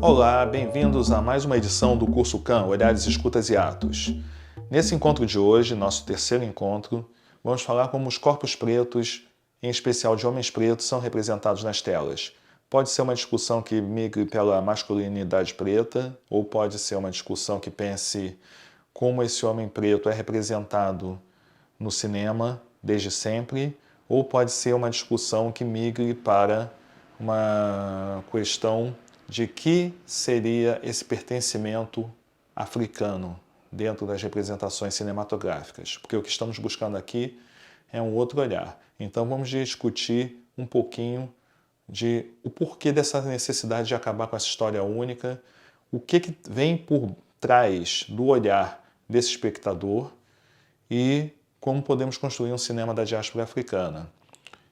Olá, bem-vindos a mais uma edição do curso CAM, Olhares, Escutas e Atos. Nesse encontro de hoje, nosso terceiro encontro, vamos falar como os corpos pretos, em especial de homens pretos, são representados nas telas. Pode ser uma discussão que migre pela masculinidade preta, ou pode ser uma discussão que pense como esse homem preto é representado no cinema desde sempre, ou pode ser uma discussão que migre para uma questão de que seria esse pertencimento africano dentro das representações cinematográficas, porque o que estamos buscando aqui é um outro olhar. Então vamos discutir um pouquinho de o porquê dessa necessidade de acabar com essa história única, o que vem por trás do olhar desse espectador e como podemos construir um cinema da diáspora africana.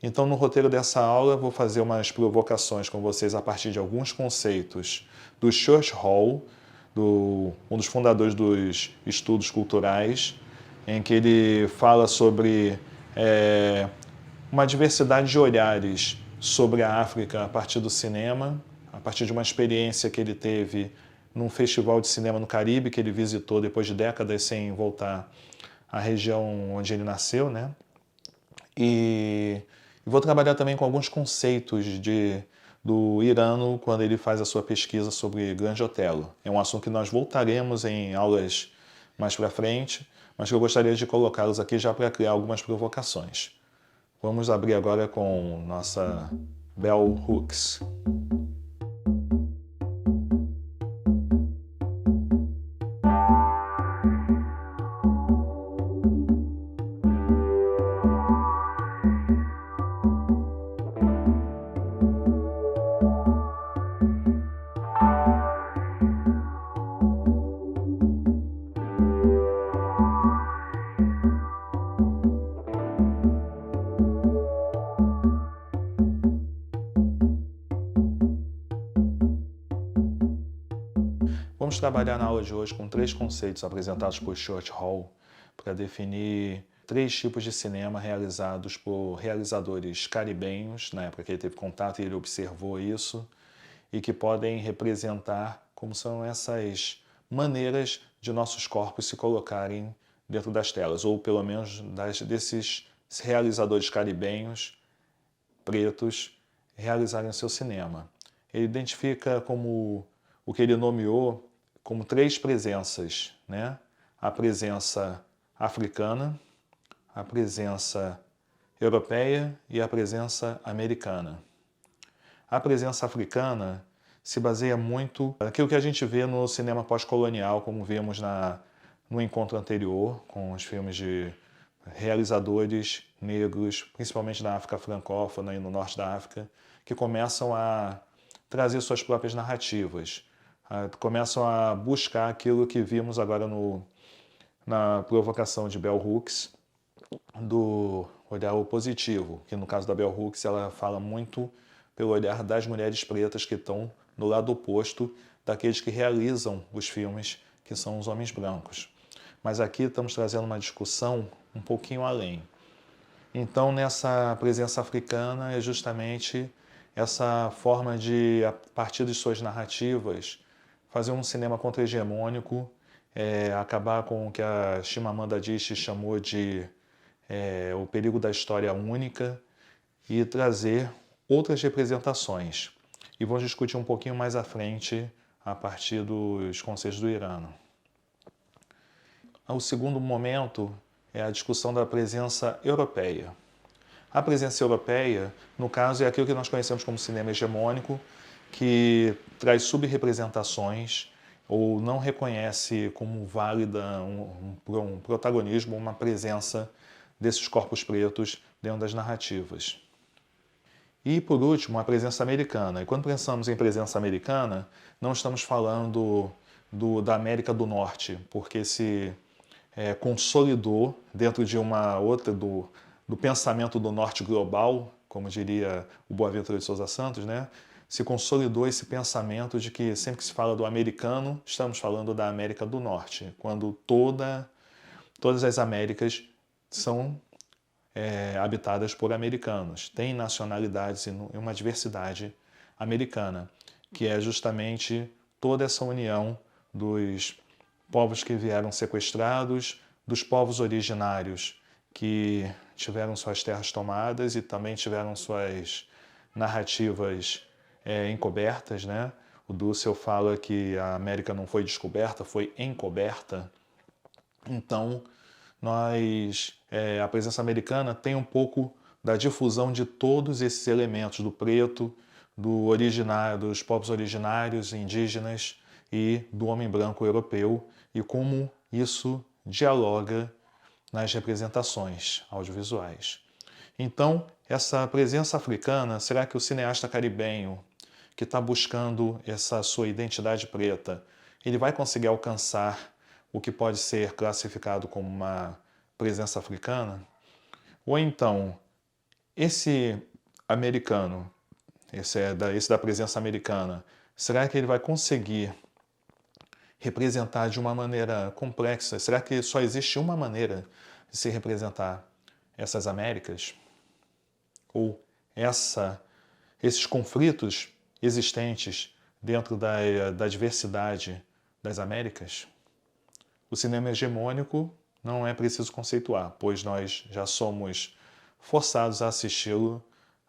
Então, no roteiro dessa aula, vou fazer umas provocações com vocês a partir de alguns conceitos do Church Hall, um dos fundadores dos estudos culturais, em que ele fala sobre uma diversidade de olhares sobre a África a partir do cinema, a partir de uma experiência que ele teve num festival de cinema no Caribe, que ele visitou depois de décadas sem voltar à região onde ele nasceu, né? E vou trabalhar também com alguns conceitos do Irano quando ele faz a sua pesquisa sobre Grande Otelo. É um assunto que nós voltaremos em aulas mais para frente, mas que eu gostaria de colocá-los aqui já para criar algumas provocações. Vamos abrir agora com nossa Bell Hooks. Vamos trabalhar na aula de hoje com três conceitos apresentados por Church Hall para definir três tipos de cinema realizados por realizadores caribenhos, na época que ele teve contato e ele observou isso, e que podem representar como são essas maneiras de nossos corpos se colocarem dentro das telas, ou pelo menos desses realizadores caribenhos, pretos, realizarem o seu cinema. Ele identifica como o que ele nomeou como três presenças, né? A presença africana, a presença europeia e a presença americana. A presença africana se baseia muito naquilo que a gente vê no cinema pós-colonial, como vimos no encontro anterior, com os filmes de realizadores negros, principalmente na África francófona e no norte da África, que começam a trazer suas próprias narrativas, começam a buscar aquilo que vimos agora na provocação de Bell Hooks, do olhar positivo, que no caso da Bell Hooks ela fala muito pelo olhar das mulheres pretas que estão no lado oposto daqueles que realizam os filmes, que são os homens brancos. Mas aqui estamos trazendo uma discussão um pouquinho além. Então, nessa presença africana é justamente essa forma de, a partir de suas narrativas, fazer um cinema contra-hegemônico, acabar com o que a Chimamanda Adichie chamou de o perigo da história única e trazer outras representações. E vamos discutir um pouquinho mais à frente a partir dos conceitos do Irano. O segundo momento é a discussão da presença europeia. A presença europeia, no caso, é aquilo que nós conhecemos como cinema hegemônico, que traz subrepresentações ou não reconhece como válida um protagonismo, uma presença desses corpos pretos dentro das narrativas. E, por último, a presença americana. E quando pensamos em presença americana, não estamos falando da América do Norte, porque se consolidou dentro de uma outra, do pensamento do Norte global, como diria o Boaventura de Souza Santos, né? Se consolidou esse pensamento de que sempre que se fala do americano, estamos falando da América do Norte, quando todas as Américas são habitadas por americanos, têm nacionalidades e uma diversidade americana, que é justamente toda essa união dos povos que vieram sequestrados, dos povos originários que tiveram suas terras tomadas e também tiveram suas narrativas encobertas, né? O Dussel fala que a América não foi descoberta, foi encoberta. Então, a presença americana tem um pouco da difusão de todos esses elementos, do preto, dos povos originários, indígenas e do homem branco europeu, e como isso dialoga nas representações audiovisuais. Então, essa presença africana, será que o cineasta caribenho, que está buscando essa sua identidade preta, ele vai conseguir alcançar o que pode ser classificado como uma presença africana? Ou então, esse americano, esse da presença americana, será que ele vai conseguir representar de uma maneira complexa? Será que só existe uma maneira de se representar essas Américas? Ou esses conflitos existentes dentro da diversidade das Américas? O cinema hegemônico não é preciso conceituar, pois nós já somos forçados a assisti-lo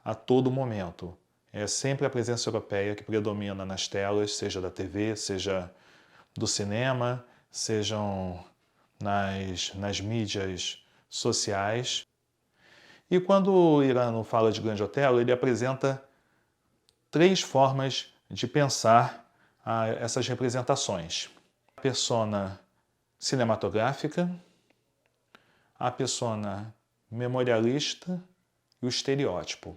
a todo momento. É sempre a presença europeia que predomina nas telas, seja da TV, seja do cinema, sejam nas mídias sociais. E quando o Irano fala de Grande Otelo, ele apresenta 3 formas de pensar essas representações: a persona cinematográfica, a persona memorialista e o estereótipo.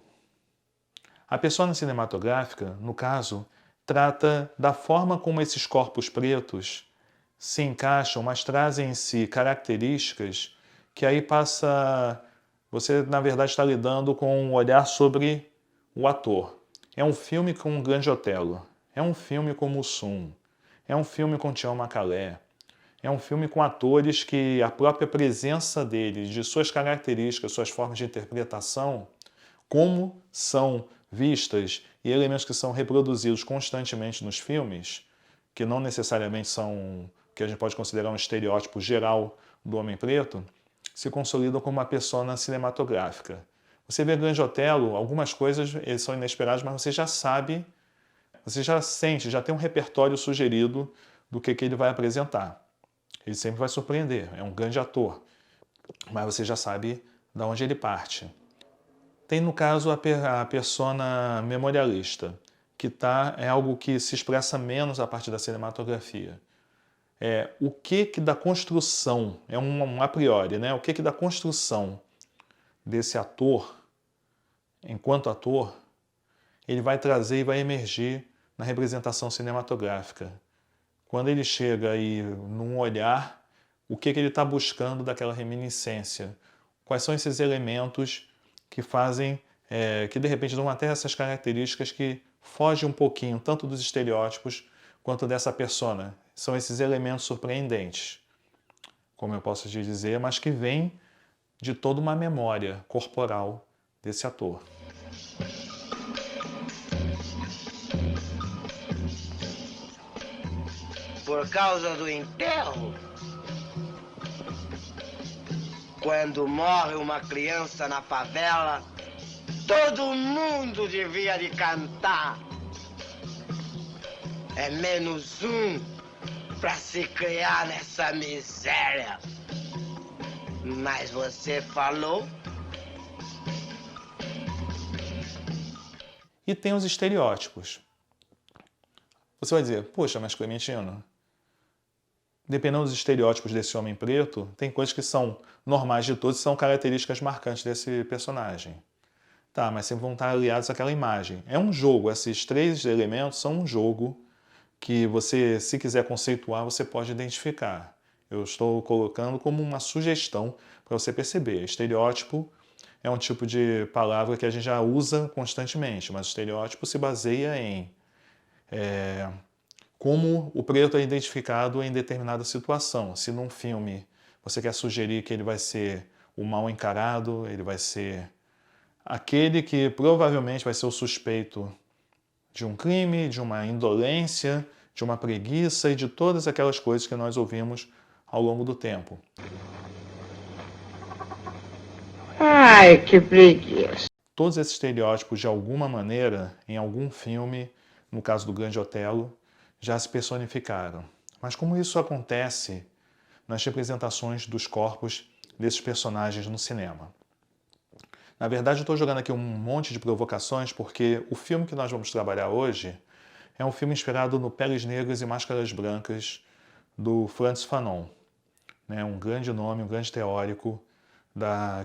A persona cinematográfica, no caso, trata da forma como esses corpos pretos se encaixam, mas trazem em si características que aí passa... Você, na verdade, está lidando com um olhar sobre o ator. É um filme com um Grande Otelo, é um filme com Mussum, é um filme com Tião Macalé, é um filme com atores que a própria presença deles, de suas características, suas formas de interpretação, como são vistas e elementos que são reproduzidos constantemente nos filmes, que não necessariamente são o que a gente pode considerar um estereótipo geral do homem preto, se consolidam como uma persona cinematográfica. Você vê Grande Otelo, algumas coisas eles são inesperadas, mas você já sabe, você já sente, já tem um repertório sugerido do que ele vai apresentar. Ele sempre vai surpreender, é um grande ator, mas você já sabe de onde ele parte. Tem, no caso, a persona memorialista, que é algo que se expressa menos a partir da cinematografia. O que da construção, é um a priori, né? O que da construção desse ator, enquanto ator, ele vai trazer e vai emergir na representação cinematográfica. Quando ele chega aí num olhar, o que ele está buscando daquela reminiscência? Quais são esses elementos que fazem, que de repente dão até essas características que fogem um pouquinho tanto dos estereótipos quanto dessa persona. São esses elementos surpreendentes, como eu posso te dizer, mas que vêm de toda uma memória corporal desse ator. Por causa do enterro, quando morre uma criança na favela, todo mundo devia de cantar. É menos um para se criar nessa miséria. Mas você falou? E tem os estereótipos. Você vai dizer, poxa, mas Clementino, dependendo dos estereótipos desse homem preto, tem coisas que são normais de todos e são características marcantes desse personagem. Tá, mas sempre vão estar aliados àquela imagem. É um jogo, esses 3 elementos são um jogo que você, se quiser conceituar, você pode identificar. Eu estou colocando como uma sugestão para você perceber. Estereótipo é um tipo de palavra que a gente já usa constantemente, mas o estereótipo se baseia em como o preto é identificado em determinada situação. Se num filme você quer sugerir que ele vai ser o mal encarado, ele vai ser aquele que provavelmente vai ser o suspeito de um crime, de uma indolência, de uma preguiça e de todas aquelas coisas que nós ouvimos ao longo do tempo. Ai, que preguiça. Todos esses estereótipos, de alguma maneira, em algum filme, no caso do Grande Otelo, já se personificaram. Mas como isso acontece nas representações dos corpos desses personagens no cinema? Na verdade, eu estou jogando aqui um monte de provocações porque o filme que nós vamos trabalhar hoje é um filme inspirado no Peles Negras e Máscaras Brancas, do Frantz Fanon, né? Um grande nome, um grande teórico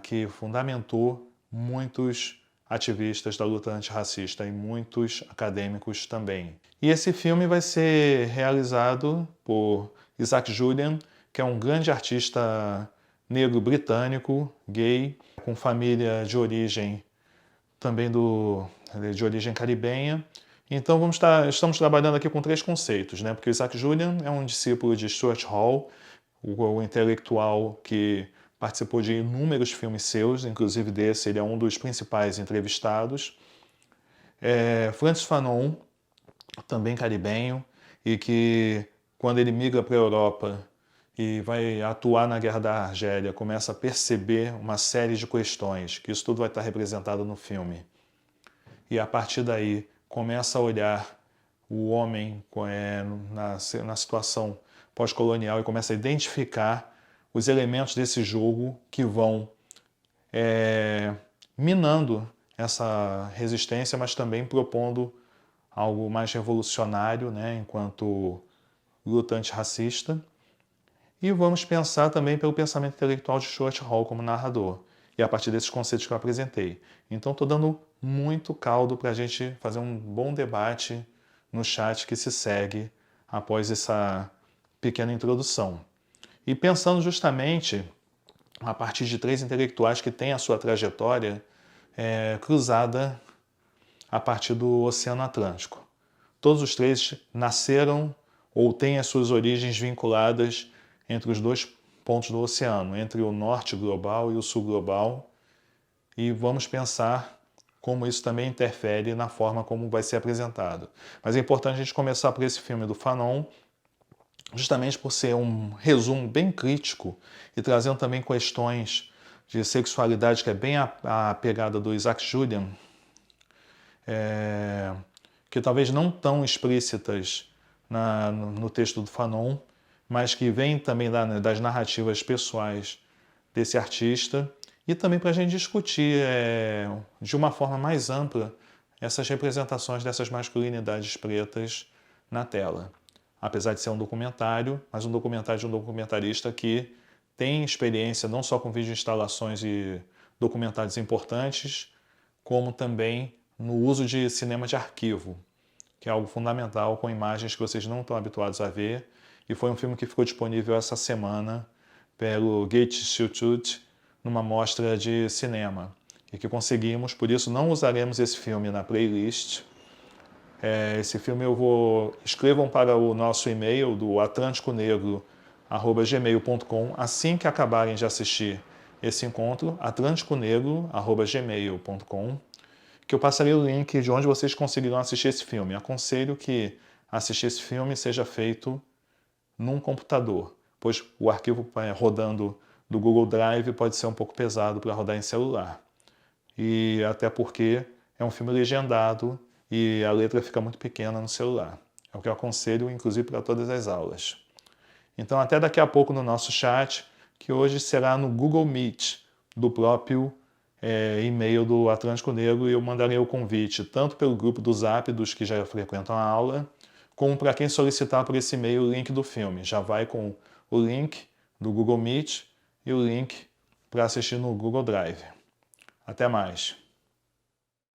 que fundamentou muitos ativistas da luta antirracista e muitos acadêmicos também. E esse filme vai ser realizado por Isaac Jullian, que é um grande artista negro britânico, gay, com família de origem também de origem caribenha. Então estamos trabalhando aqui com 3 conceitos, né? Porque o Isaac Jullian é um discípulo de Stuart Hall, o intelectual que participou de inúmeros filmes seus, inclusive desse, ele é um dos principais entrevistados. Frantz Fanon, também caribenho, e que quando ele migra para a Europa e vai atuar na Guerra da Argélia, começa a perceber uma série de questões, que isso tudo vai estar representado no filme. E a partir daí começa a olhar o homem na situação pós-colonial e começa a identificar os elementos desse jogo que vão minando essa resistência, mas também propondo algo mais revolucionário, né, enquanto luta antirracista. E vamos pensar também pelo pensamento intelectual de Stuart Hall como narrador, e a partir desses conceitos que eu apresentei. Então estou dando muito caldo para a gente fazer um bom debate no chat que se segue após essa pequena introdução. E pensando justamente a partir de 3 intelectuais que têm a sua trajetória cruzada a partir do Oceano Atlântico. Todos os 3 nasceram ou têm as suas origens vinculadas entre os 2 pontos do oceano, entre o norte global e o sul global, e vamos pensar como isso também interfere na forma como vai ser apresentado. Mas é importante a gente começar por esse filme do Fanon, justamente por ser um resumo bem crítico e trazendo também questões de sexualidade, que é bem a pegada do Isaac Jullian, que talvez não tão explícitas no texto do Fanon, mas que vem também das narrativas pessoais desse artista, e também para a gente discutir de uma forma mais ampla essas representações dessas masculinidades pretas na tela. Apesar de ser um documentário, mas um documentário de um documentarista que tem experiência não só com videoinstalações e documentários importantes, como também no uso de cinema de arquivo, que é algo fundamental, com imagens que vocês não estão habituados a ver. E foi um filme que ficou disponível essa semana pelo Goethe Institut numa mostra de cinema. E que conseguimos, por isso não usaremos esse filme na playlist. Esse filme escrevam para o nosso e-mail do atlanticonegro@gmail.com assim que acabarem de assistir esse encontro, atlanticonegro@gmail.com, que eu passarei o link de onde vocês conseguirão assistir esse filme. Aconselho que assistir esse filme seja feito num computador, pois o arquivo rodando do Google Drive pode ser um pouco pesado para rodar em celular. E até porque é um filme legendado e a letra fica muito pequena no celular. É o que eu aconselho, inclusive, para todas as aulas. Então, até daqui a pouco no nosso chat, que hoje será no Google Meet, do próprio e-mail do Atlântico Negro, e eu mandarei o convite tanto pelo grupo do Zap dos que já frequentam a aula, como para quem solicitar por esse e-mail o link do filme. Já vai com o link do Google Meet e o link para assistir no Google Drive. Até mais!